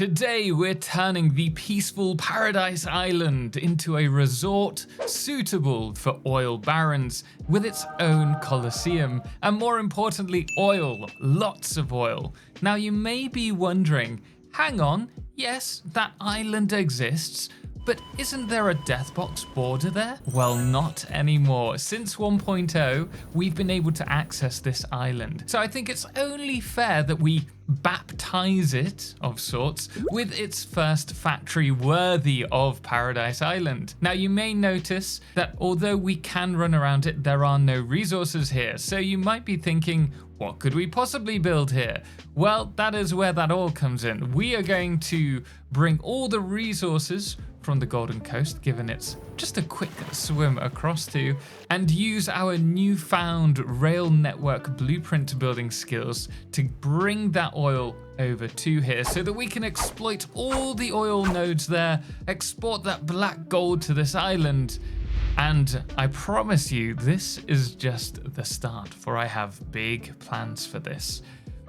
Today we're turning the peaceful Paradise Island into a resort suitable for oil barons with its own Coliseum and, more importantly, oil, lots of oil. Now you may be wondering, hang on, yes, that island exists, but isn't there a Deathbox border there? Well, not anymore. Since 1.0, we've been able to access this island. So I think it's only fair that we baptize it, of sorts, with its first factory worthy of Paradise Island. Now you may notice that although we can run around it, there are no resources here. So you might be thinking, what could we possibly build here? Well, that is where that all comes in. We are going to bring all the resources from the Golden Coast, given it's just a quick swim across to, and use our newfound rail network blueprint building skills to bring that oil over to here so that we can exploit all the oil nodes there, export that black gold to this island. And I promise you, this is just the start, for I have big plans for this.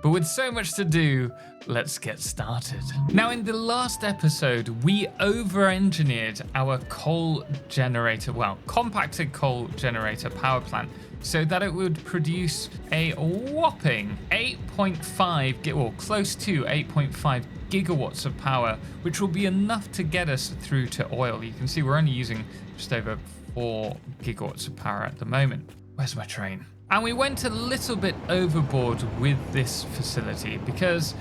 But with so much to do, let's get started. Now, in the last episode, we over-engineered our coal generator, well, compacted coal generator power plant, so that it would produce a whopping 8.5, well, close to 8.5 gigawatts of power, which will be enough to get us through to oil. You can see we're only using just over 4 gigawatts of power at the moment. Where's my train? And we went a little bit overboard with this facility because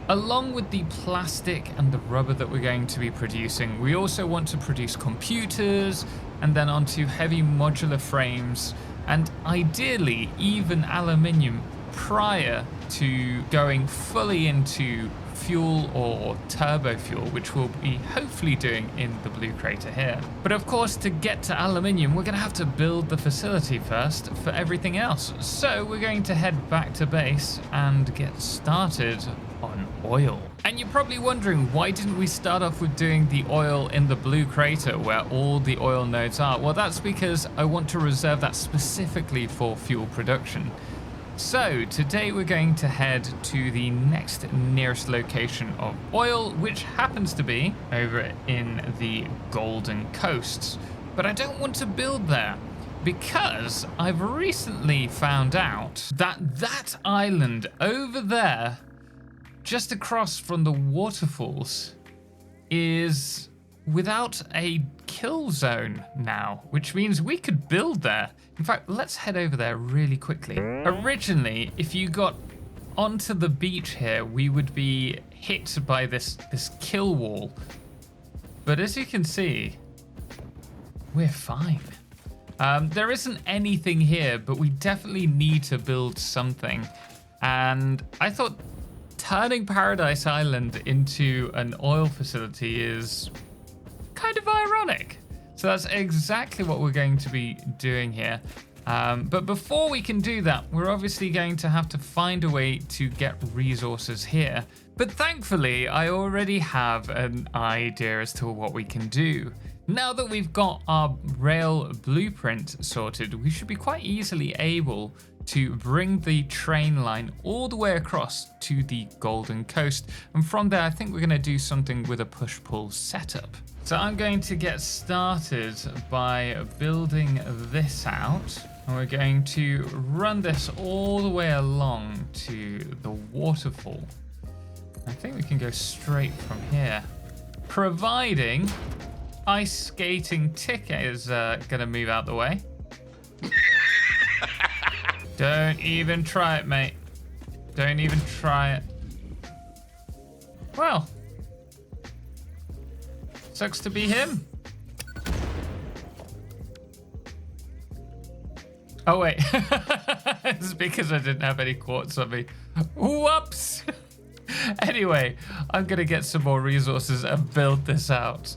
along with the plastic and the rubber that we're going to be producing, we also want to produce computers and then onto heavy modular frames and ideally even aluminium prior to going fully into fuel or turbo fuel, which we'll be hopefully doing in the blue crater here. But of course, to get to aluminium, we're going to have to build the facility first for everything else. So we're going to head back to base and get started on oil. And you're probably wondering, why didn't we start off with doing the oil in the blue crater where all the oil nodes are? Well, that's because I want to reserve that specifically for fuel production. So today we're going to head to the next nearest location of oil, which happens to be over in the Golden Coast. But I don't want to build there because I've recently found out that that island over there, just across from the waterfalls, is without a kill zone now, which means we could build there. In fact, let's head over there really quickly. Originally, if you got onto the beach here, we would be hit by this kill wall. But as you can see, we're fine. There isn't anything here, but we definitely need to build something. And I thought turning Paradise Island into an oil facility is kind of ironic. So that's exactly what we're going to be doing here. But before we can do that, we're obviously going to have to find a way to get resources here. But thankfully, I already have an idea as to what we can do. Now that we've got our rail blueprint sorted, we should be quite easily able to bring the train line all the way across to the Golden Coast. And from there, I think we're going to do something with a push-pull setup. So I'm going to get started by building this out. And we're going to run this all the way along to the waterfall. I think we can go straight from here, providing ice skating ticket is going to move out the way. Don't even try it, mate. Don't even try it. Well, sucks to be him. Oh, wait. It's because I didn't have any quartz on me. Whoops. Anyway, I'm going to get some more resources and build this out.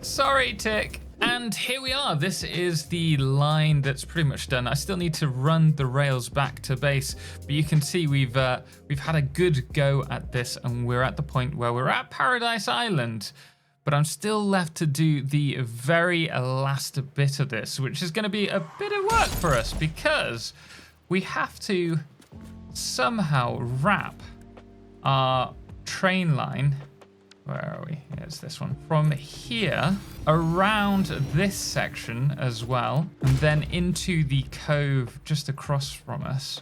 Sorry, Tick. And here we are. This is the line that's pretty much done. I still need to run the rails back to base, but you can see we've had a good go at this, and we're at the point where we're at Paradise Island. But I'm still left to do the very last bit of this, which is going to be a bit of work for us because we have to somehow wrap our train line where are we? Yeah, it's this one. From here, around this section as well, and then into the cove just across from us.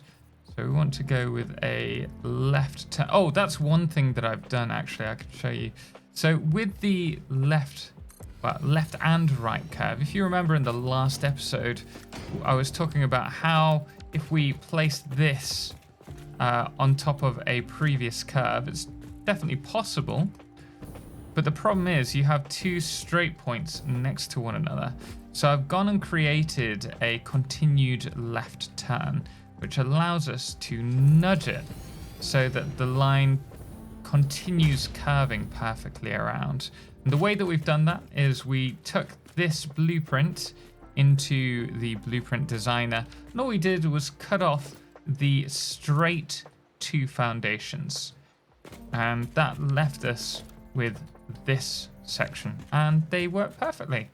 So we want to go with a left turn. Oh, that's one thing that I've done, actually. I can show you. So with the left and right curve, if you remember in the last episode, I was talking about how if we placed this on top of a previous curve, it's definitely possible. But the problem is you have two straight points next to one another. So I've gone and created a continued left turn, which allows us to nudge it so that the line continues curving perfectly around. And the way that we've done that is we took this blueprint into the blueprint designer, and all we did was cut off the straight two foundations. And that left us with this section, and they work perfectly.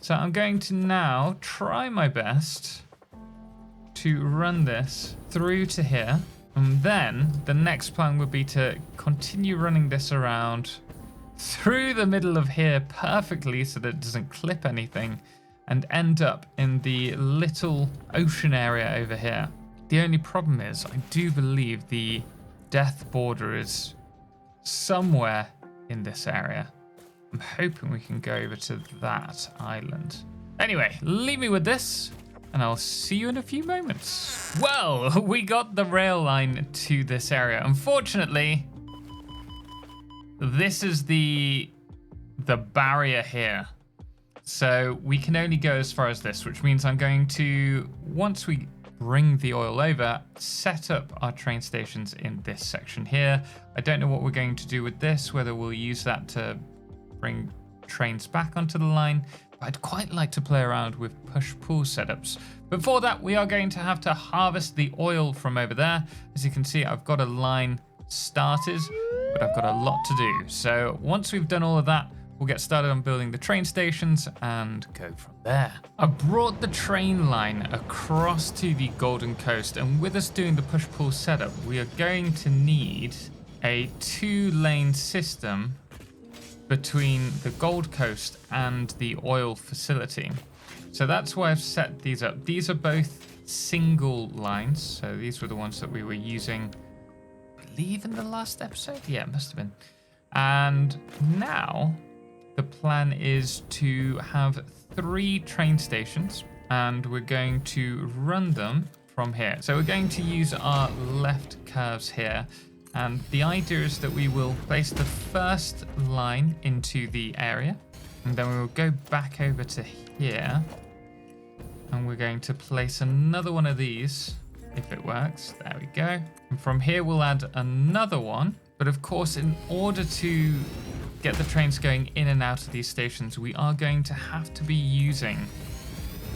So I'm going to now try my best to run this through to here, and then the next plan would be to continue running this around through the middle of here perfectly so that it doesn't clip anything, and end up in the little ocean area over here. The only problem is I do believe the death border is somewhere in this area. I'm hoping we can go over to that island. Anyway, leave me with this, and I'll see you in a few moments. Well, we got the rail line to this area. Unfortunately, this is the barrier here. So we can only go as far as this, which means I'm going to, once we bring the oil over, set up our train stations in this section here. I don't know what we're going to do with this, whether we'll use that to bring trains back onto the line. But I'd quite like to play around with push-pull setups. Before that, we are going to have to harvest the oil from over there. As you can see, I've got a line started, but I've got a lot to do. So once we've done all of that, we'll get started on building the train stations and go from there. I brought the train line across to the Golden Coast, and with us doing the push-pull setup, we are going to need a 2-lane system between the Gold Coast and the oil facility. So that's why I've set these up. These are both single lines. So these were the ones that we were using, I believe, in the last episode. Yeah, it must have been. And now the plan is to have 3 train stations, and we're going to run them from here. So we're going to use our left curves here. And the idea is that we will place the first line into the area, and then we will go back over to here, and we're going to place another one of these, if it works. There we go. And from here, we'll add another one. But of course, in order to get the trains going in and out of these stations, we are going to have to be using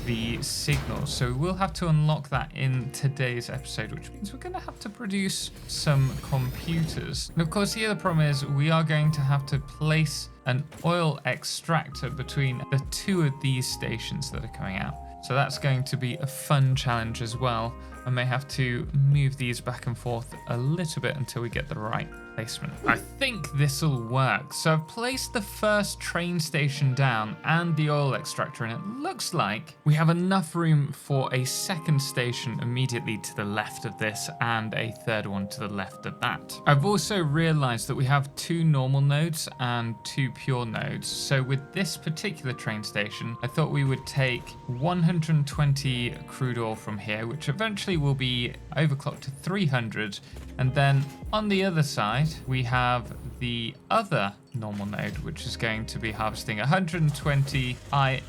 the signals. So we'll have to unlock that in today's episode, which means we're going to have to produce some computers. And of course, the other problem is we are going to have to place an oil extractor between the 2 of these stations that are coming out. So that's going to be a fun challenge as well. I may have to move these back and forth a little bit until we get the right placement. I think this will work. So I've placed the first train station down and the oil extractor, and it looks like we have enough room for a second station immediately to the left of this and a third one to the left of that. I've also realized that we have 2 normal nodes and 2 pure nodes. So with this particular train station, I thought we would take 120 crude oil from here, which eventually will be overclocked to 300. And then on the other side, we have the other normal node, which is going to be harvesting 120 iron,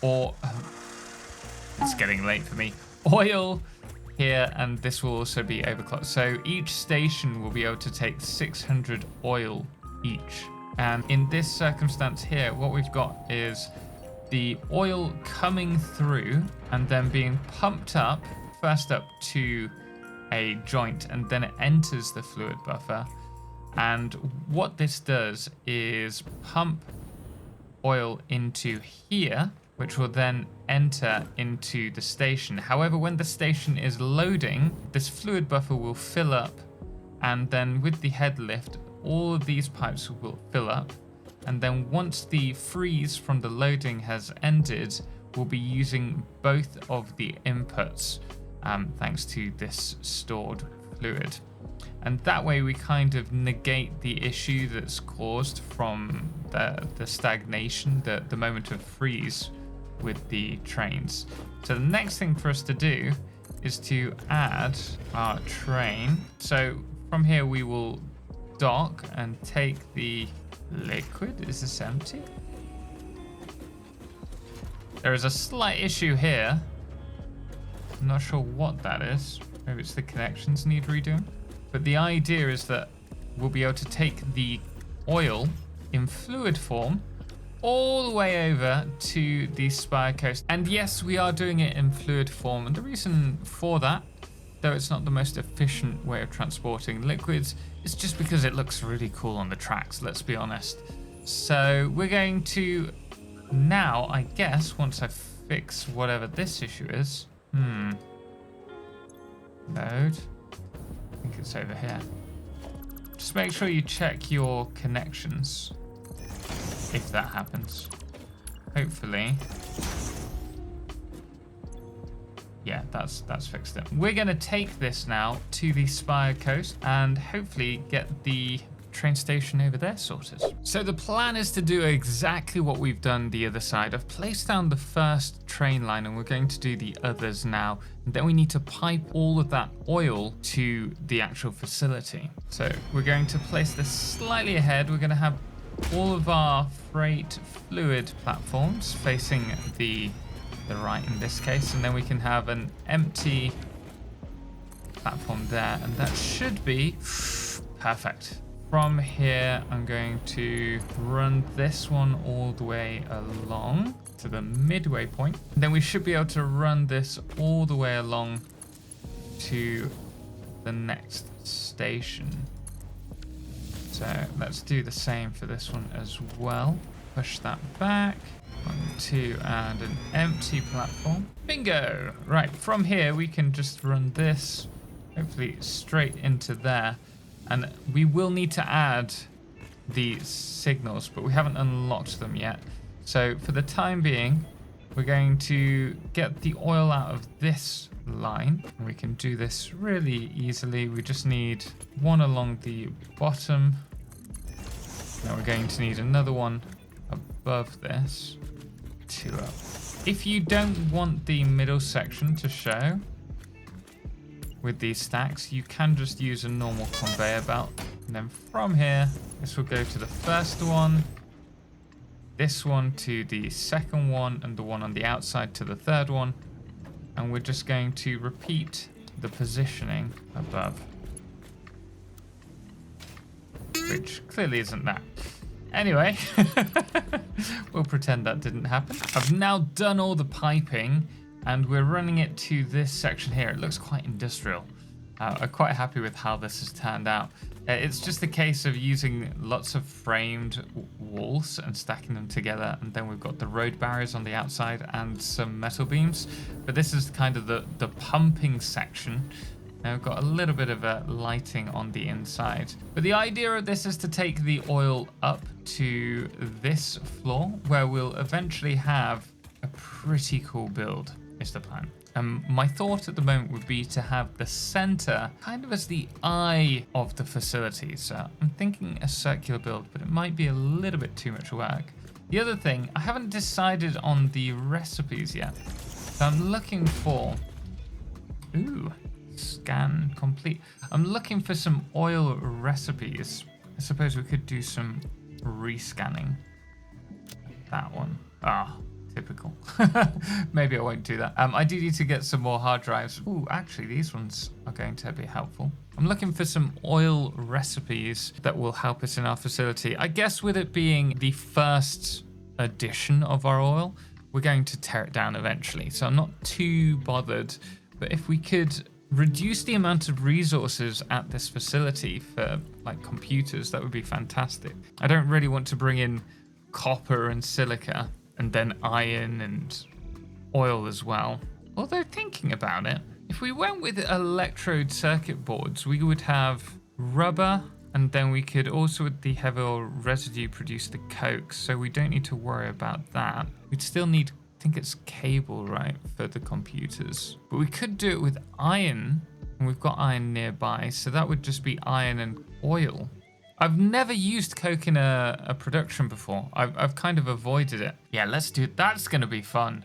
or it's getting late for me, oil here, and this will also be overclocked. So each station will be able to take 600 oil each. And in this circumstance here, what we've got is the oil coming through and then being pumped up, first up to a joint, and then it enters the fluid buffer. And what this does is pump oil into here, which will then enter into the station. However, when the station is loading, this fluid buffer will fill up, and then with the head lift, all of these pipes will fill up. And then once the freeze from the loading has ended, we'll be using both of the inputs thanks to this stored fluid. And that way we kind of negate the issue that's caused from the stagnation, the moment of freeze with the trains. So the next thing for us to do is to add our train. So from here we will dock and take the liquid. Is this empty? There is a slight issue here. I'm not sure what that is. Maybe it's the connections need redoing. But the idea is that we'll be able to take the oil in fluid form all the way over to the Spire Coast. And yes, we are doing it in fluid form. And the reason for that, though it's not the most efficient way of transporting liquids, is just because it looks really cool on the tracks, let's be honest. So we're going to now, I guess, once I fix whatever this issue is, load. I think it's over here. Just make sure you check your connections if that happens. Hopefully. Yeah, that's fixed it. We're going to take this now to the Spire Coast and hopefully get the train station over there sorted. So the plan is to do exactly what we've done the other side. I've placed down the first train line and we're going to do the others now. And then we need to pipe all of that oil to the actual facility. So we're going to place this slightly ahead. We're going to have all of our freight fluid platforms facing the right in this case, and then we can have an empty platform there, and that should be perfect. From here, I'm going to run this one all the way along to the midway point. Then we should be able to run this all the way along to the next station. So let's do the same for this one as well. Push that back. 1, 2, and an empty platform. Bingo! Right, from here we can just run this, hopefully straight into there. And we will need to add the signals, but we haven't unlocked them yet. So for the time being, we're going to get the oil out of this line. And we can do this really easily. We just need one along the bottom. Now we're going to need another one above this. 2 up. If you don't want the middle section to show with these stacks, you can just use a normal conveyor belt. And then from here, this will go to the first one, this one to the second one, and the one on the outside to the third one. And we're just going to repeat the positioning above, which clearly isn't that. Anyway, we'll pretend that didn't happen. I've now done all the piping and we're running it to this section here. It looks quite industrial. I'm quite happy with how this has turned out. It's just a case of using lots of framed walls and stacking them together, and then we've got the road barriers on the outside and some metal beams. But this is kind of the pumping section. Now we've got a little bit of lighting on the inside. But the idea of this is to take the oil up to this floor, where we'll eventually have a pretty cool build, is the plan. My thought at the moment would be to have the center kind of as the eye of the facility. So I'm thinking a circular build, but it might be a little bit too much work. The other thing, I haven't decided on the recipes yet. So I'm looking for... Ooh, scan complete. I'm looking for some oil recipes. I suppose we could do some rescanning. That one. Ah. Typical. Maybe I won't do that. I do need to get some more hard drives. Ooh, actually, these ones are going to be helpful. I'm looking for some oil recipes that will help us in our facility. I guess with it being the first edition of our oil, we're going to tear it down eventually. So I'm not too bothered. But if we could reduce the amount of resources at this facility for like computers, that would be fantastic. I don't really want to bring in copper and silica and then iron and oil as well. Although thinking about it, if we went with electrode circuit boards, we would have rubber And then we could also, with the heavy oil residue, produce the coke. So we don't need to worry about that. We'd still need, I think it's cable, right, for the computers. But we could do it with iron, and we've got iron nearby. So that would just be iron and oil. I've never used coke in a production before. I've kind of avoided it. Yeah, let's do it. That's going to be fun.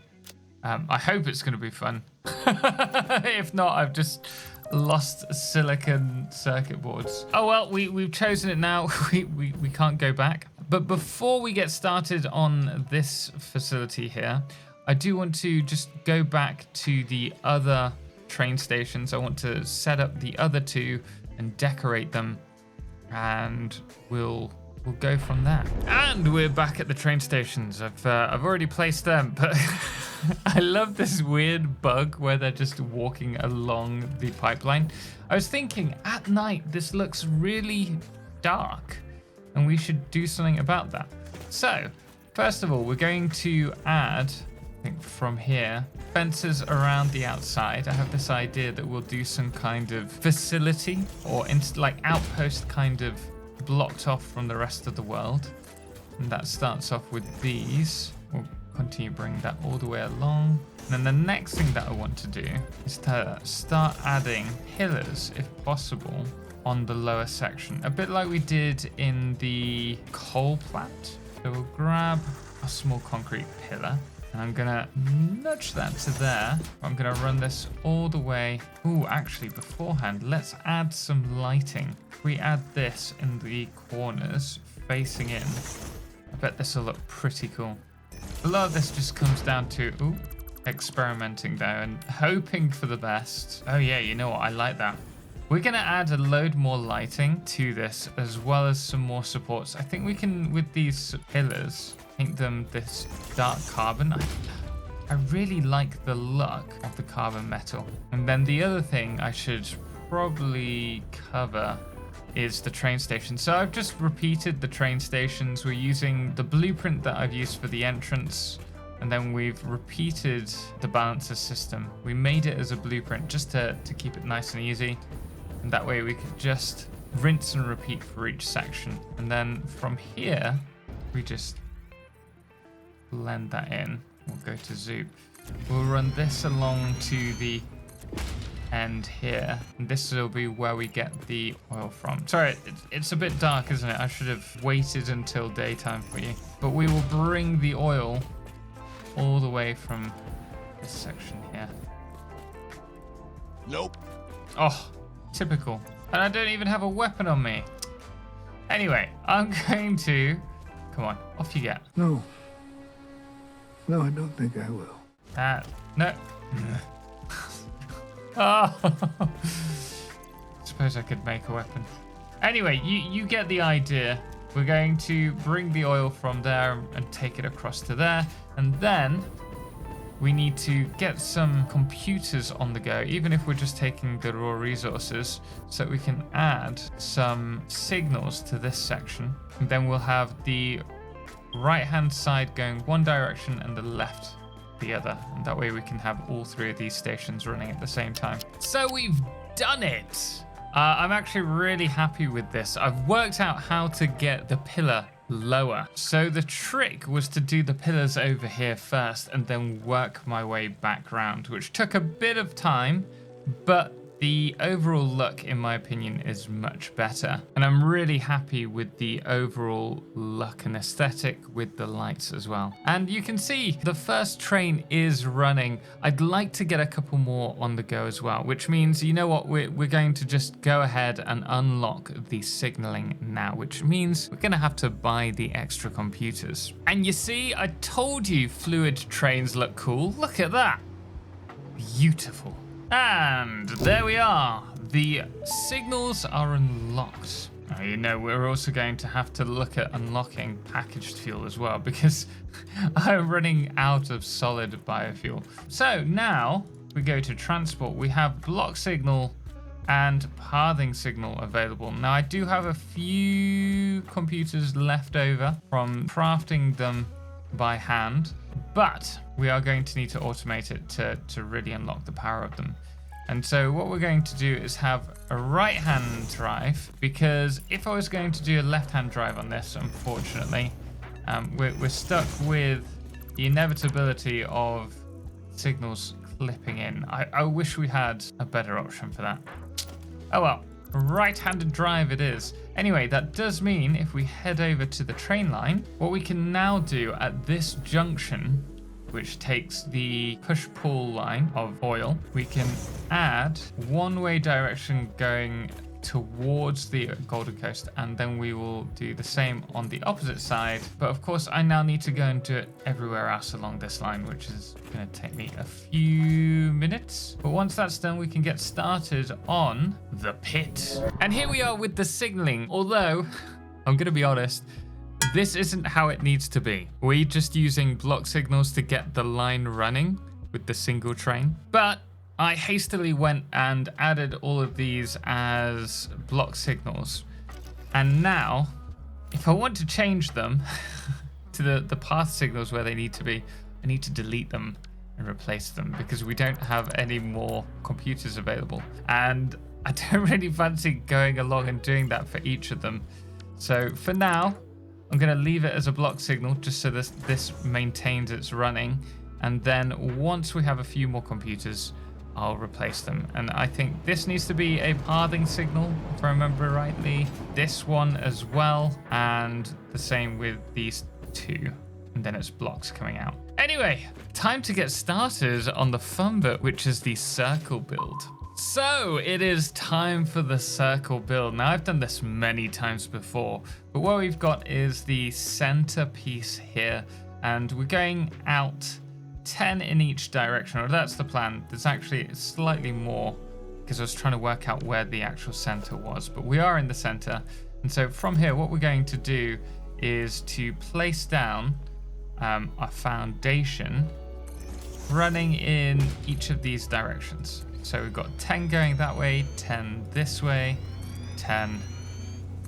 I hope it's going to be fun. If not, I've just lost silicon circuit boards. Oh well, we've chosen it now. we can't go back. But before we get started on this facility here, I do want to just go back to the other train stations. I want to set up the other two and decorate them, and we'll go from there. And we're back at the train stations. I've already placed them, but I love this weird bug where they're just walking along the pipeline. I was thinking at night this looks really dark, and we should do something about that. So first of all, we're going to add, I think from here, fences around the outside. I have this idea that we'll do some kind of facility or like outpost kind of blocked off from the rest of the world. And that starts off with these. We'll continue bringing that all the way along. And then the next thing that I want to do is to start adding pillars, if possible, on the lower section. A bit like we did in the coal plant. So we'll grab a small concrete pillar. And I'm gonna nudge that to there. I'm gonna run this all the way. Ooh, actually beforehand, let's add some lighting. If we add this in the corners facing in, I bet this will look pretty cool. A lot of this just comes down to experimenting though and hoping for the best. Oh yeah, you know what? I like that. We're gonna add a load more lighting to this as well as some more supports. I think we can, with these pillars, paint them this dark carbon. I really like the look of the carbon metal. And then the other thing I should probably cover is the train station. So I've just repeated the train stations. We're using the blueprint that I've used for the entrance, and then we've repeated the balancer system. We made it as a blueprint just to keep it nice and easy. And that way we could just rinse and repeat for each section. And then from here, we just blend that in. We'll go to Zoop. We'll run this along to the end here, and this will be where we get the oil from. Sorry, it's a bit dark, isn't it? I should have waited until daytime for you. But we will bring the oil all the way from this section here. Nope. Oh, typical. And I don't even have a weapon on me. Anyway, I'm going to... Come on, off you get. No. No, I don't think I will. No. Oh. Suppose I could make a weapon. Anyway, you get the idea. We're going to bring the oil from there and take it across to there. And then we need to get some computers on the go, even if we're just taking the raw resources, so that we can add some signals to this section. And then we'll have the right-hand side going one direction and the left the other, and that way we can have all three of these stations running at the same time. So we've done it. I'm actually really happy with this. I've worked out how to get the pillar lower. So the trick was to do the pillars over here first and then work my way back around, which took a bit of time, but the overall look, in my opinion, is much better. And I'm really happy with the overall look and aesthetic with the lights as well. And you can see the first train is running. I'd like to get a couple more on the go as well, which means, you know what, we're going to just go ahead and unlock the signaling now, which means we're gonna have to buy the extra computers. And you see, I told you fluid trains look cool. Look at that. Beautiful. And there we are. The signals are unlocked. Now, you know, we're also going to have to look at unlocking packaged fuel as well, because I'm running out of solid biofuel. So now we go to transport. We have block signal and pathing signal available. Now I do have a few computers left over from crafting them by hand, but we are going to need to automate it to really unlock the power of them. And so what we're going to do is have a right-hand drive, because if I was going to do a left-hand drive on this, unfortunately, we're stuck with the inevitability of signals clipping in. I wish we had a better option for that. Oh well, right-handed drive it is. Anyway, that does mean if we head over to the train line, what we can now do at this junction, which takes the push-pull line of oil, we can add one-way direction going towards the Golden Coast, and then we will do the same on the opposite side. But of course, I now need to go and do it everywhere else along this line, which is going to take me a few minutes. But once that's done, we can get started on the pit. And here we are with the signaling, although I'm going to be honest, this isn't how it needs to be. We're just using block signals to get the line running with the single train. But I hastily went and added all of these as block signals. And now, if I want to change them to the path signals where they need to be, I need to delete them and replace them, because we don't have any more computers available. And I don't really fancy going along and doing that for each of them. So for now, I'm going to leave it as a block signal just so this maintains its running. And then once we have a few more computers, I'll replace them. And I think this needs to be a pathing signal, if I remember rightly. This one as well. And the same with these two. And then it's blocks coming out. Anyway, time to get started on the fun bit, which is the circle build. So it is time for the circle build. Now I've done this many times before, but what we've got is the center piece here, and we're going out 10 in each direction, or that's the plan. There's actually slightly more because I was trying to work out where the actual center was, but we are in the center. And so from here, what we're going to do is to place down a foundation running in each of these directions. So we've got 10 going that way, 10 this way, 10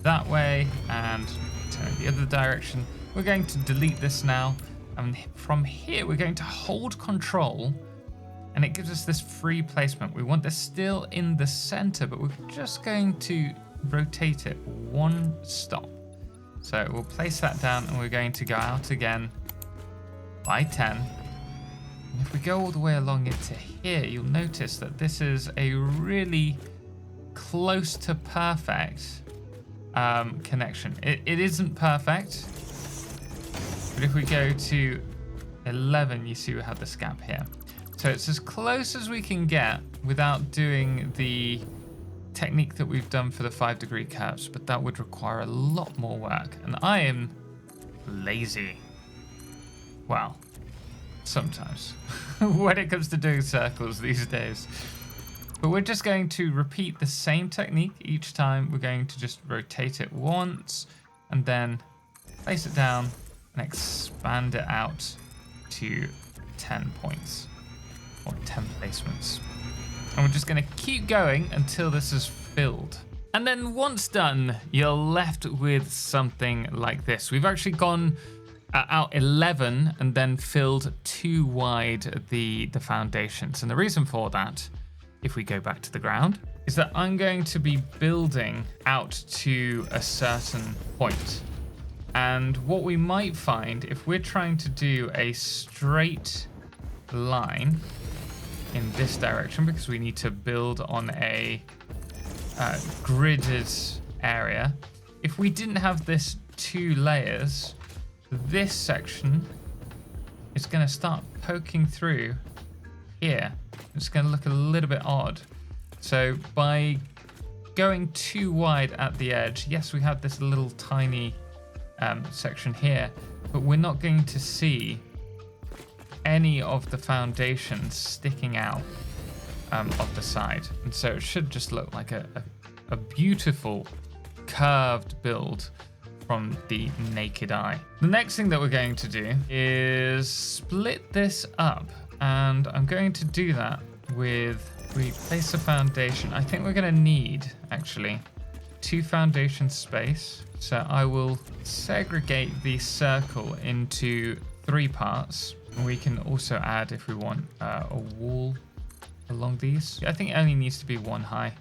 that way, and 10 in the other direction. We're going to delete this now. And from here, we're going to hold control, and it gives us this free placement. We want this still in the center, but we're just going to rotate it one stop. So we'll place that down, and we're going to go out again by 10. And if we go all the way along into here, you'll notice that this is a really close to perfect connection. It isn't perfect, but if we go to 11, you see we have this gap here. So it's as close as we can get without doing the technique that we've done for the 5-degree curves, but that would require a lot more work. And I am lazy. Well, sometimes when it comes to doing circles these days. But we're just going to repeat the same technique each time. We're going to just rotate it once and then place it down and expand it out to 10 points or 10 placements. And we're just going to keep going until this is filled. And then once done, you're left with something like this. We've actually gone out 11 and then filled 2 wide the foundations. And the reason for that, if we go back to the ground, is that I'm going to be building out to a certain point. And what we might find, if we're trying to do a straight line in this direction, because we need to build on a gridded area, if we didn't have this 2 layers, this section is going to start poking through here. It's going to look a little bit odd. So by going too wide at the edge, yes, we have this little tiny section here, but we're not going to see any of the foundations sticking out of the side. And so it should just look like a beautiful curved build from the naked eye. The next thing that we're going to do is split this up, and I'm going to do that with, we place a foundation. I think we're going to need actually 2 foundation space. So I will segregate the circle into 3 parts. And we can also add, if we want, a wall along these. I think it only needs to be one high.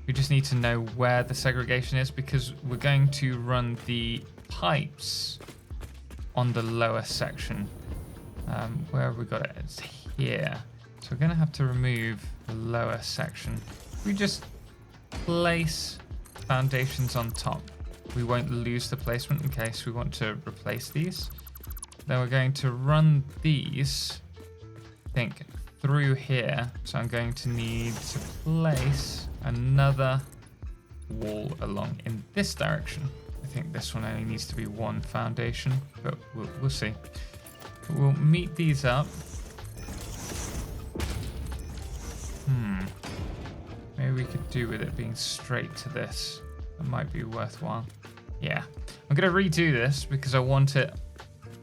We just need to know where the segregation is because we're going to run the pipes on the lower section. Where have we got it? It's here. So we're going to have to remove the lower section. We just place foundations on top. We won't lose the placement in case we want to replace these. Then we're going to run these, I think, through here. So I'm going to need to place another wall along in this direction. I think this one only needs to be one foundation, but we'll see. We'll meet these up. Maybe we could do with it being straight to this. That might be worthwhile. Yeah, I'm gonna redo this because I want it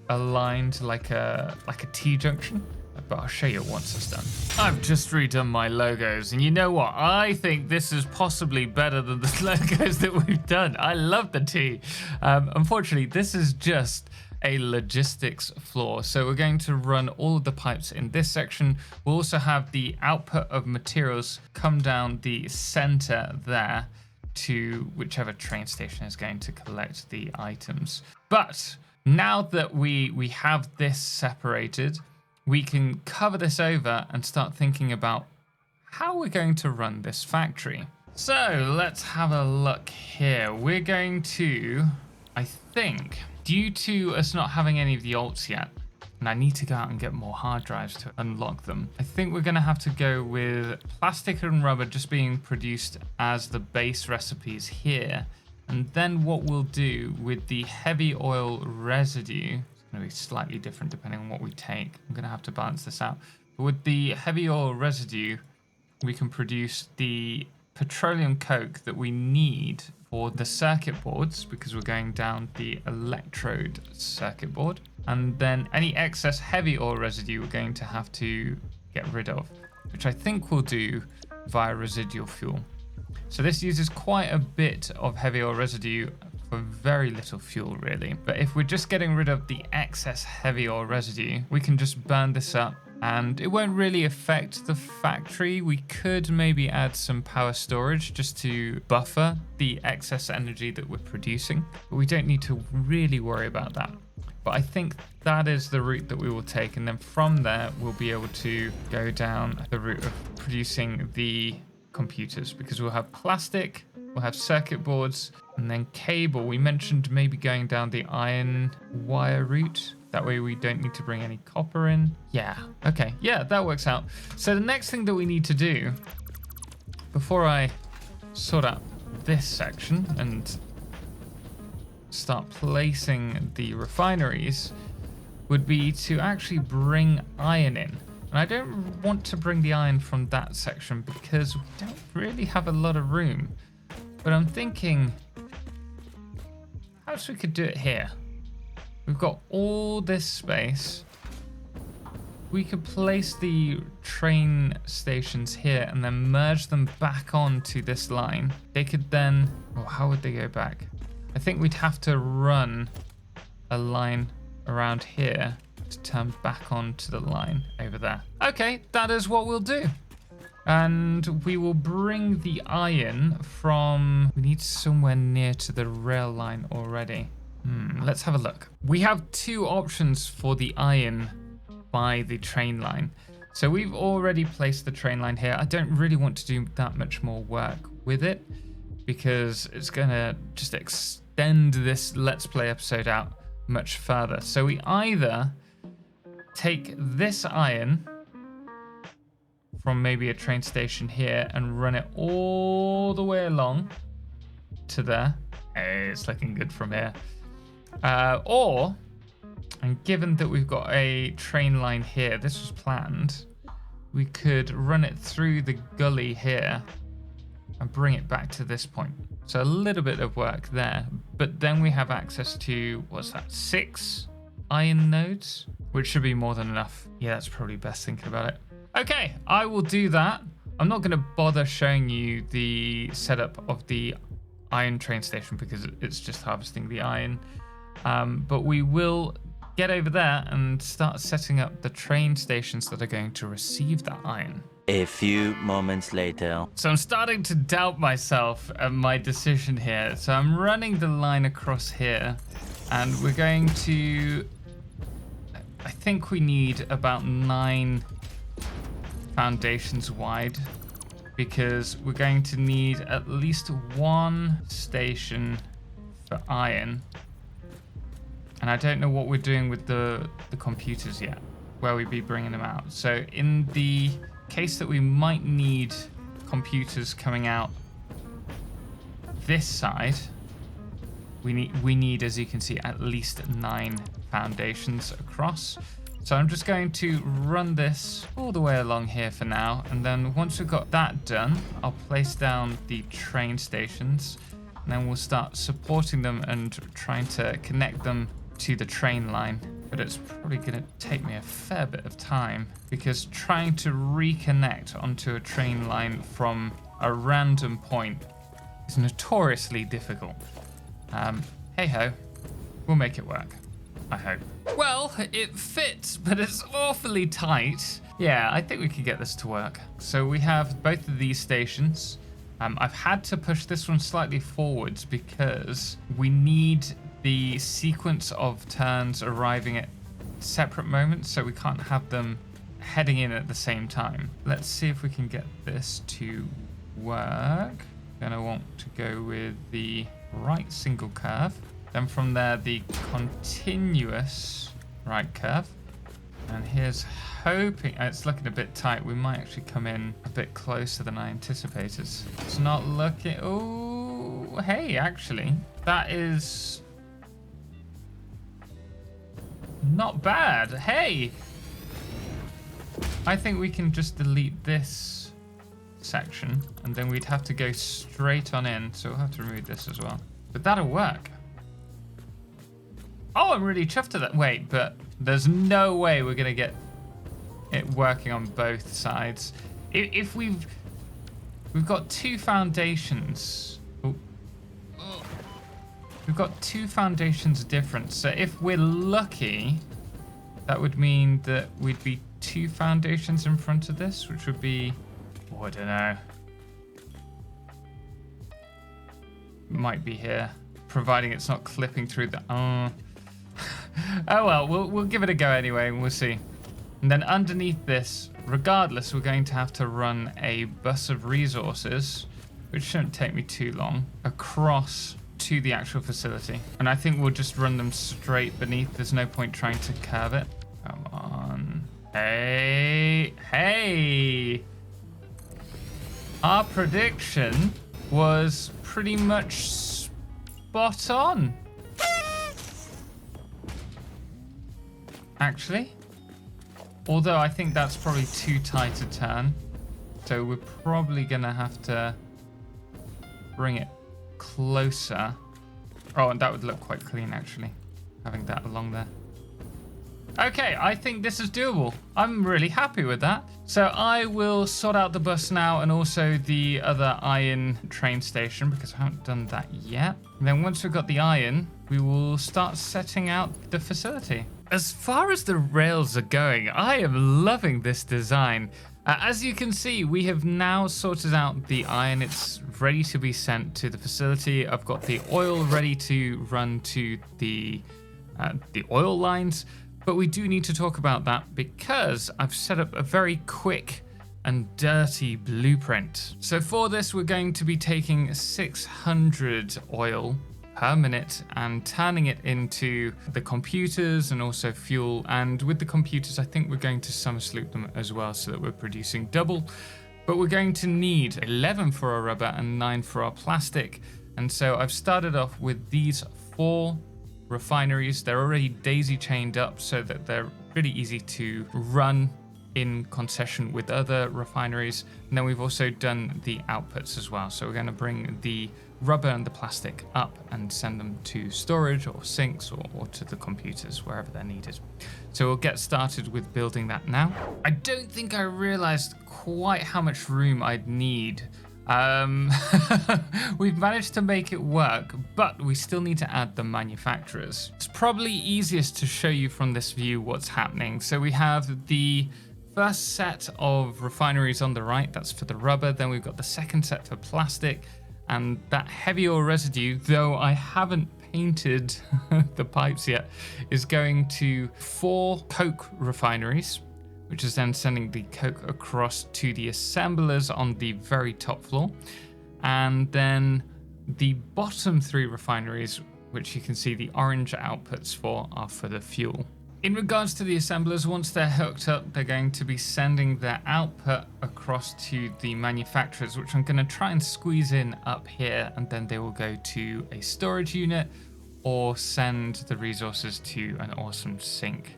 aligned like a T-junction. But I'll show you once it's done. I've just redone my logos, and you know what? I think this is possibly better than the logos that we've done. I love the T. Unfortunately, this is just a logistics flaw. So we're going to run all of the pipes in this section. We'll also have the output of materials come down the center there to whichever train station is going to collect the items. But now that we have this separated, we can cover this over and start thinking about how we're going to run this factory. So let's have a look here. We're going to, I think, due to us not having any of the alts yet, and I need to go out and get more hard drives to unlock them, I think we're going to have to go with plastic and rubber just being produced as the base recipes here. And then what we'll do with the heavy oil residue, going to be slightly different depending on what we take. I'm going to have to balance this out. But with the heavy oil residue, we can produce the petroleum coke that we need for the circuit boards because we're going down the electrode circuit board. And then any excess heavy oil residue we're going to have to get rid of, which I think we'll do via residual fuel. So this uses quite a bit of heavy oil residue for very little fuel really. But if we're just getting rid of the excess heavy oil residue, we can just burn this up and it won't really affect the factory. We could maybe add some power storage just to buffer the excess energy that we're producing, but we don't need to really worry about that. But I think that is the route that we will take, and then from there we'll be able to go down the route of producing the computers, because we'll have plastic, we'll have circuit boards, and then cable. We mentioned maybe going down the iron wire route. That way we don't need to bring any copper in. Yeah, okay. Yeah, that works out. So the next thing that we need to do before I sort out this section and start placing the refineries would be to actually bring iron in. And I don't want to bring the iron from that section because we don't really have a lot of room. But I'm thinking, perhaps we could do it here. We've got all this space. We could place the train stations here and then merge them back onto this line. They could then, oh, how would they go back? I think we'd have to run a line around here to turn back onto the line over there. Okay, that is what we'll do. And we will bring the iron from, we need somewhere near to the rail line already. Let's have a look. We have two options for the iron by the train line. So we've already placed the train line here. I don't really want to do that much more work with it because it's gonna just extend this Let's Play episode out much further. So we either take this iron from maybe a train station here and run it all the way along to there. Hey, it's looking good from here. Or, and given that we've got a train line here, this was planned, we could run it through the gully here and bring it back to this point. So a little bit of work there, but then we have access to, what's that, 6 iron nodes, which should be more than enough. Yeah, that's probably best thinking about it. Okay, I will do that. I'm not going to bother showing you the setup of the iron train station because it's just harvesting the iron. But we will get over there and start setting up the train stations that are going to receive that iron. A few moments later. So I'm starting to doubt myself and my decision here. So I'm running the line across here, and we're going to... I think we need about 9 foundations wide, because we're going to need at least 1 station for iron. And I don't know what we're doing with the computers yet, where we'd be bringing them out. So in the case that we might need computers coming out this side, we need, as you can see, at least 9 foundations across. So I'm just going to run this all the way along here for now, and then once we've got that done, I'll place down the train stations, and then we'll start supporting them and trying to connect them to the train line. But it's probably going to take me a fair bit of time, because trying to reconnect onto a train line from a random point is notoriously difficult. Hey ho, we'll make it work, I hope. Well, it fits, but it's awfully tight. Yeah, I think we can get this to work. So we have both of these stations. I've had to push this one slightly forwards because we need the sequence of turns arriving at separate moments, so we can't have them heading in at the same time. Let's see if we can get this to work. Gonna want to go with the right single curve. Then from there, the continuous right curve. And here's hoping, it's looking a bit tight. We might actually come in a bit closer than I anticipated. It's not looking, oh, hey, actually, that is not bad. Hey, I think we can just delete this section, and then we'd have to go straight on in. So we'll have to remove this as well. But that'll work. Oh, I'm really chuffed at that. Wait, but there's no way we're gonna get it working on both sides. If we've got 2 foundations. Oh. We've got 2 foundations difference. So if we're lucky, that would mean that we'd be 2 foundations in front of this, which would be, oh, I don't know. Might be here, providing it's not clipping through the, oh well, we'll give it a go anyway, and we'll see. And then underneath this, regardless, we're going to have to run a bus of resources, which shouldn't take me too long, across to the actual facility. And I think we'll just run them straight beneath. There's no point trying to curve it. Come on. Hey. Our prediction was pretty much spot on. Actually, although I think that's probably too tight a turn, so we're probably gonna have to bring it closer. Oh, and that would look quite clean actually, having that along there. Okay, I think this is doable. I'm really happy with that. So I will sort out the bus now, and also the other iron train station, because I haven't done that yet. And then once we've got the iron, we will start setting out the facility. As far as the rails are going, I am loving this design. As you can see, we have now sorted out the iron. It's ready to be sent to the facility. I've got the oil ready to run to the oil lines. But we do need to talk about that, because I've set up a very quick and dirty blueprint. So for this, we're going to be taking 600 oil per minute and turning it into the computers and also fuel. And with the computers, I think we're going to summer sloop them as well, so that we're producing double. But we're going to need 11 for our rubber and 9 for our plastic. And so I've started off with these 4 refineries. They're already daisy chained up so that they're really easy to run in concession with other refineries. And then we've also done the outputs as well. So we're going to bring the rubber and the plastic up and send them to storage or sinks or to the computers, wherever they're needed. So we'll get started with building that now. I don't think I realized quite how much room I'd need We've managed to make it work, but we still need to add the manufacturers. It's probably easiest to show you from this view what's happening. So we have the first set of refineries on the right, that's for the rubber. Then we've got the second set for plastic, and that heavy oil residue, though I haven't painted the pipes yet, is going to 4 coke refineries, which is then sending the coke across to the assemblers on the very top floor. And then the bottom 3 refineries, which you can see the orange outputs for, are for the fuel. In regards to the assemblers, once they're hooked up, they're going to be sending their output across to the manufacturers, which I'm going to try and squeeze in up here, and then they will go to a storage unit or send the resources to an awesome sink.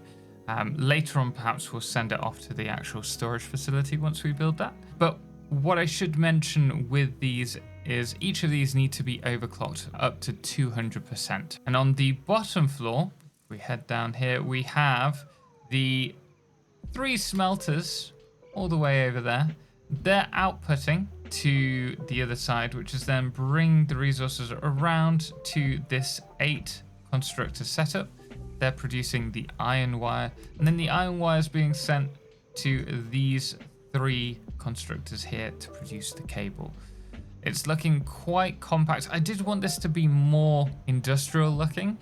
Later on, perhaps we'll send it off to the actual storage facility once we build that. But what I should mention with these is each of these need to be overclocked up to 200%. And on the bottom floor, we head down here, we have the 3 smelters all the way over there. They're outputting to the other side, which is then bring the resources around to this 8 constructor setup. They're producing the iron wire, and then the iron wire is being sent to these 3 constructors here to produce the cable. It's looking quite compact. I did want this to be more industrial looking,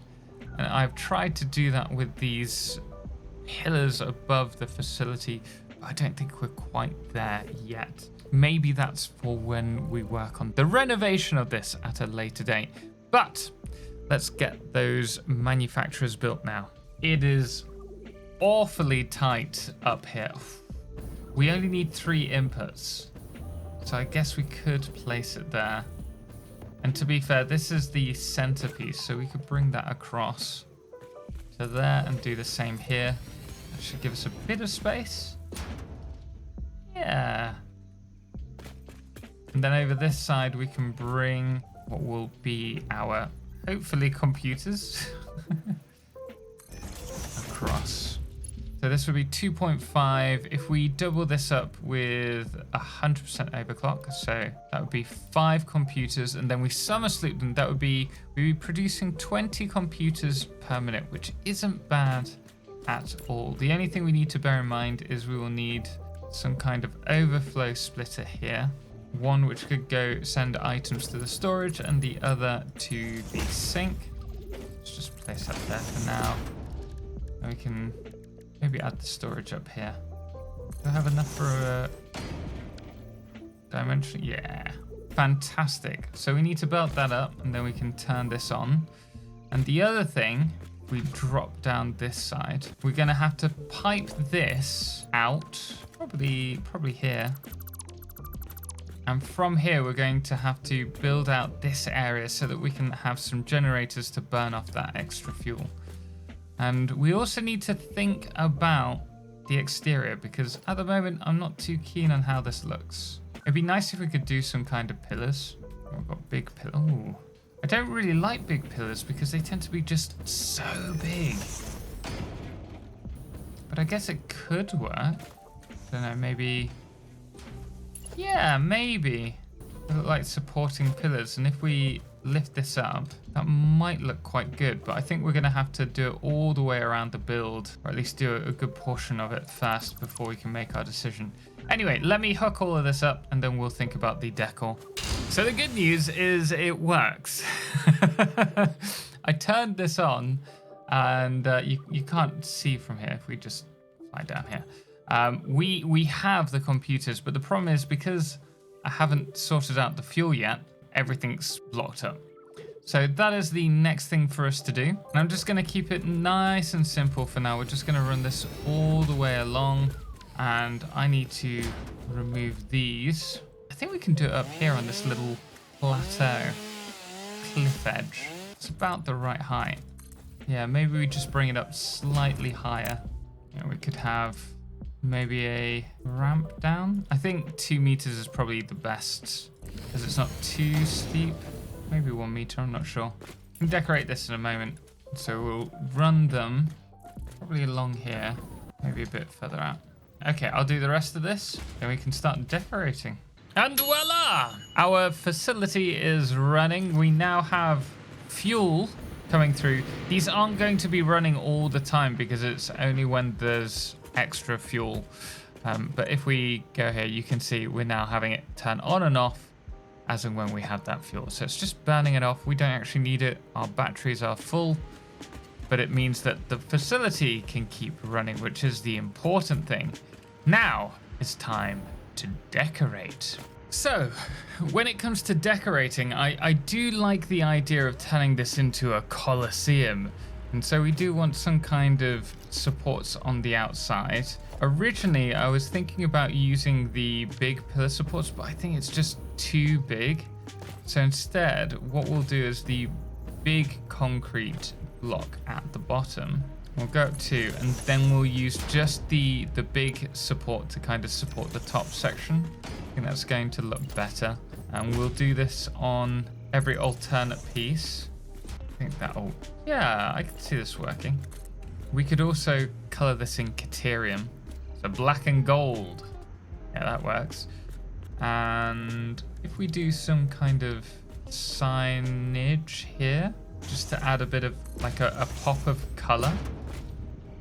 and I've tried to do that with these pillars above the facility, but I don't think we're quite there yet. Maybe that's for when we work on the renovation of this at a later date. But let's get those manufacturers built now. It is awfully tight up here. We only need 3 inputs, so I guess we could place it there. And to be fair, this is the centerpiece, so we could bring that across to there and do the same here. That should give us a bit of space. Yeah. And then over this side, we can bring what will be our, hopefully, computers across. So this would be 2.5. If we double this up with 100% overclock, so that would be 5 computers, and then we summer sleep them, that would be, we'd be producing 20 computers per minute, which isn't bad at all. The only thing we need to bear in mind is we will need some kind of overflow splitter here. One which could go send items to the storage, and the other to the sink. Let's just place that there for now. And we can maybe add the storage up here. Do I have enough for a dimension? Yeah. Fantastic. So we need to build that up, and then we can turn this on. And the other thing, if we drop down this side, we're going to have to pipe this out, probably here. And from here, we're going to have to build out this area so that we can have some generators to burn off that extra fuel. And we also need to think about the exterior, because at the moment, I'm not too keen on how this looks. It'd be nice if we could do some kind of pillars. Oh, we've got big pillars. Ooh. I don't really like big pillars because they tend to be just so big. But I guess it could work. I don't know, maybe... Yeah, maybe. They look like supporting pillars, and if we lift this up, that might look quite good, but I think we're going to have to do it all the way around the build, or at least do a good portion of it first before we can make our decision. Anyway, let me hook all of this up, and then we'll think about the decor. So the good news is it works. I turned this on, and you can't see from here if we just fly down here. We have the computers, but the problem is because I haven't sorted out the fuel yet, everything's blocked up. So that is the next thing for us to do. And I'm just going to keep it nice and simple for now. We're just going to run this all the way along, and I need to remove these. I think we can do it up here on this little plateau cliff edge. It's about the right height. Yeah, maybe we just bring it up slightly higher. You know, we could have maybe a ramp down. I think 2 meters is probably the best because it's not too steep. Maybe 1 meter, I'm not sure. We can decorate this in a moment. So we'll run them probably along here, maybe a bit further out. Okay, I'll do the rest of this, then we can start decorating. And voila! Our facility is running. We now have fuel coming through. These aren't going to be running all the time because it's only when there's extra fuel. But if we go here, you can see we're now having it turn on and off as and when we have that fuel. So it's just burning it off. We don't actually need it. Our batteries are full, but it means that the facility can keep running, which is the important thing. Now it's time to decorate. So when it comes to decorating, I do like the idea of turning this into a Coliseum. And so we do want some kind of supports on the outside. Originally, I was thinking about using the big pillar supports, but I think it's just too big. So instead, what we'll do is the big concrete block at the bottom. We'll go up to, and then we'll use just the big support to kind of support the top section. I think that's going to look better. And we'll do this on every alternate piece. I think that'll, yeah, I can see this working. We could also color this in Caterium. So black and gold. Yeah, that works. And if we do some kind of signage here, just to add a bit of like a pop of color.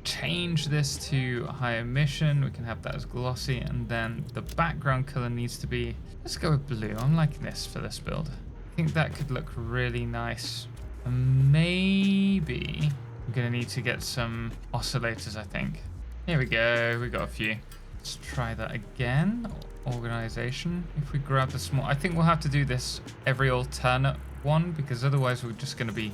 Change this to high emission. We can have that as glossy, and then the background color needs to be, let's go with blue. I'm liking this for this build. I think that could look really nice. And maybe I'm gonna need to get some oscillators, I think. Here we go, we got a few. Let's try that again. Organization. If we grab the small, I think we'll have to do this every alternate one, because otherwise we're just gonna be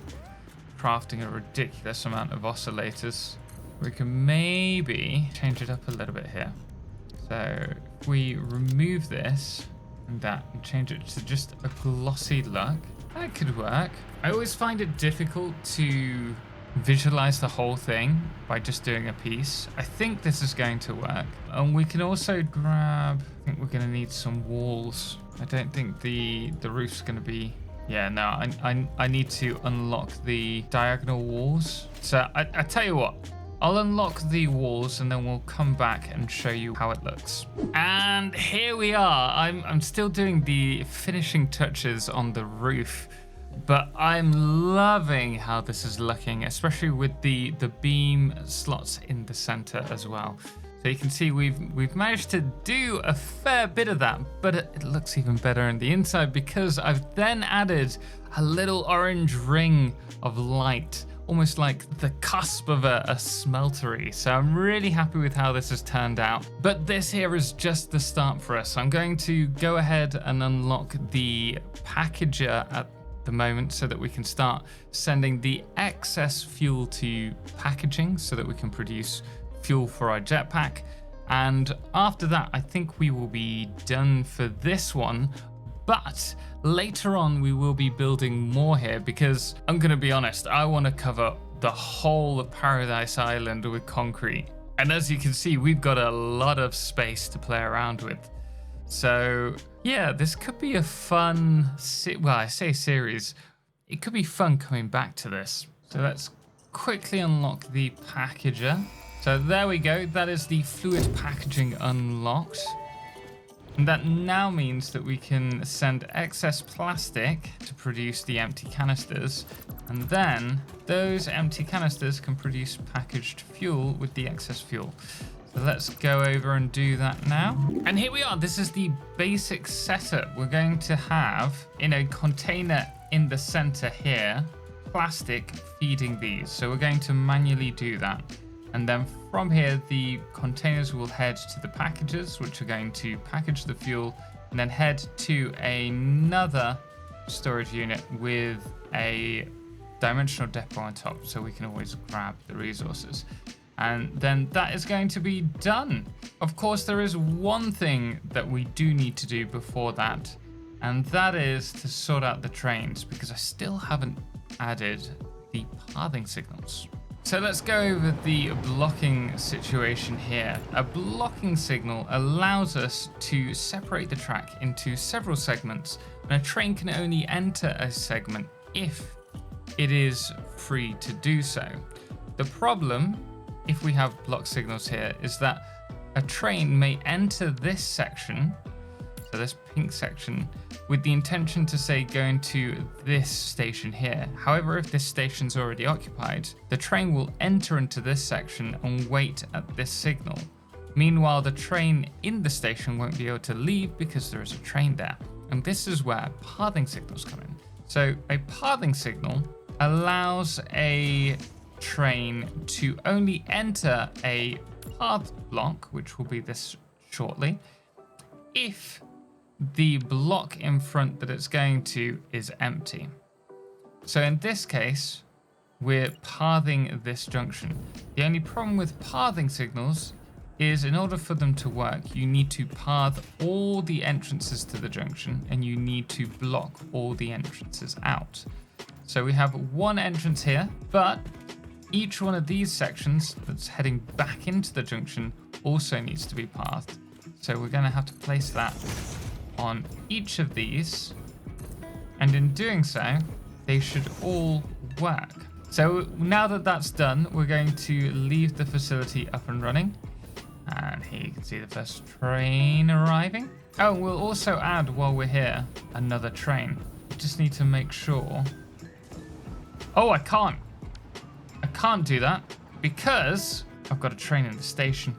crafting a ridiculous amount of oscillators. We can maybe change it up a little bit here. So if we remove this and that and change it to just a glossy look, that could work. I always find it difficult to visualize the whole thing by just doing a piece. I think this is going to work. And we can also grab, I think we're going to need some walls. I don't think the roof's going to be, yeah, no, I need to unlock the diagonal walls. So I tell you what, I'll unlock the walls and then we'll come back and show you how it looks. And here we are. I'm still doing the finishing touches on the roof, but I'm loving how this is looking, especially with the beam slots in the center as well. So you can see we've managed to do a fair bit of that, but it looks even better on the inside because I've then added a little orange ring of light, almost like the cusp of a smeltery. So I'm really happy with how this has turned out. But this here is just the start for us. I'm going to go ahead and unlock the packager at the moment so that we can start sending the excess fuel to packaging so that we can produce fuel for our jetpack. And after that, I think we will be done for this one. But later on, we will be building more here because I'm going to be honest, I want to cover the whole of Paradise Island with concrete. And as you can see, we've got a lot of space to play around with. So yeah, this could be a fun, well, I say series. It could be fun coming back to this. So let's quickly unlock the packager. So there we go. That is the fluid packaging unlocked. And that now means that we can send excess plastic to produce the empty canisters. And then those empty canisters can produce packaged fuel with the excess fuel. So let's go over and do that now. And here we are. This is the basic setup. We're going to have in a container in the center here, plastic feeding these. So we're going to manually do that. And then from here, the containers will head to the packages, which are going to package the fuel, and then head to another storage unit with a dimensional depot on top, so we can always grab the resources. And then that is going to be done. Of course, there is one thing that we do need to do before that, and that is to sort out the trains, because I still haven't added the pathing signals. So let's go over the blocking situation here. A blocking signal allows us to separate the track into several segments, and a train can only enter a segment if it is free to do so. The problem, if we have block signals here, is that a train may enter this section, so this pink section, with the intention to say going to this station here. However, if this station's already occupied, the train will enter into this section and wait at this signal. Meanwhile, the train in the station won't be able to leave because there is a train there. And this is where pathing signals come in. So a pathing signal allows a train to only enter a path block, which will be this shortly, if the block in front that it's going to is empty. So in this case, we're pathing this junction. The only problem with pathing signals is in order for them to work, you need to path all the entrances to the junction and you need to block all the entrances out. So we have one entrance here, but each one of these sections that's heading back into the junction also needs to be pathed. So we're going to have to place that on each of these. And in doing so, they should all work. So now that that's done, we're going to leave the facility up and running. And here you can see the first train arriving. Oh, we'll also add, while we're here, another train. Just need to make sure. Oh, I can't do that because I've got a train in the station.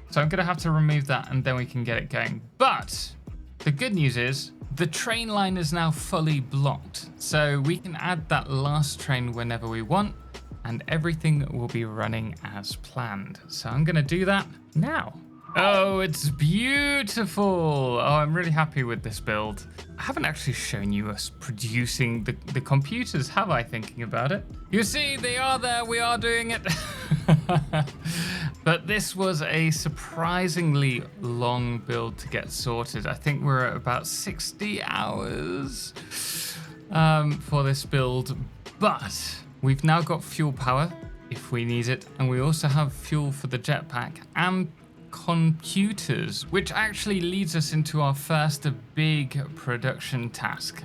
So I'm going to have to remove that and then we can get it going. But the good news is the train line is now fully blocked. So we can add that last train whenever we want and everything will be running as planned. So I'm going to do that now. Oh, it's beautiful. Oh, I'm really happy with this build. I haven't actually shown you us producing the computers, have I, thinking about it? You see, they are there. We are doing it. But this was a surprisingly long build to get sorted. I think we're at about 60 hours for this build. But we've now got fuel power if we need it. And we also have fuel for the jetpack and computers, which actually leads us into our first big production task.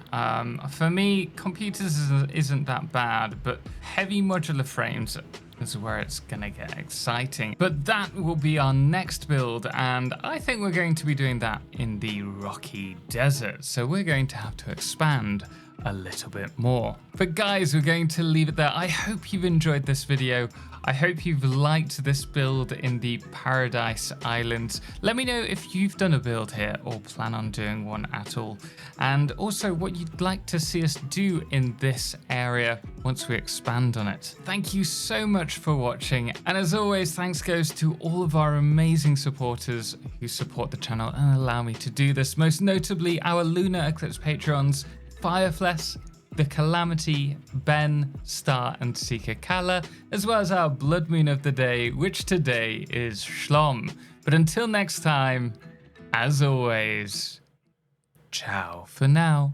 For me, computers isn't that bad, but heavy modular frames is where it's gonna get exciting. But that will be our next build, and I think we're going to be doing that in the rocky desert. So we're going to have to expand a little bit more. But guys, we're going to leave it there. I hope you've enjoyed this video. I hope you've liked this build in the Paradise Islands. Let me know if you've done a build here or plan on doing one at all. And also what you'd like to see us do in this area once we expand on it. Thank you so much for watching. And as always, thanks goes to all of our amazing supporters who support the channel and allow me to do this. Most notably our Lunar Eclipse patrons, Firefless, The Calamity, Ben, Star and Seeker Kala, as well as our Blood Moon of the day, which today is Shlom. But until next time, as always, ciao for now.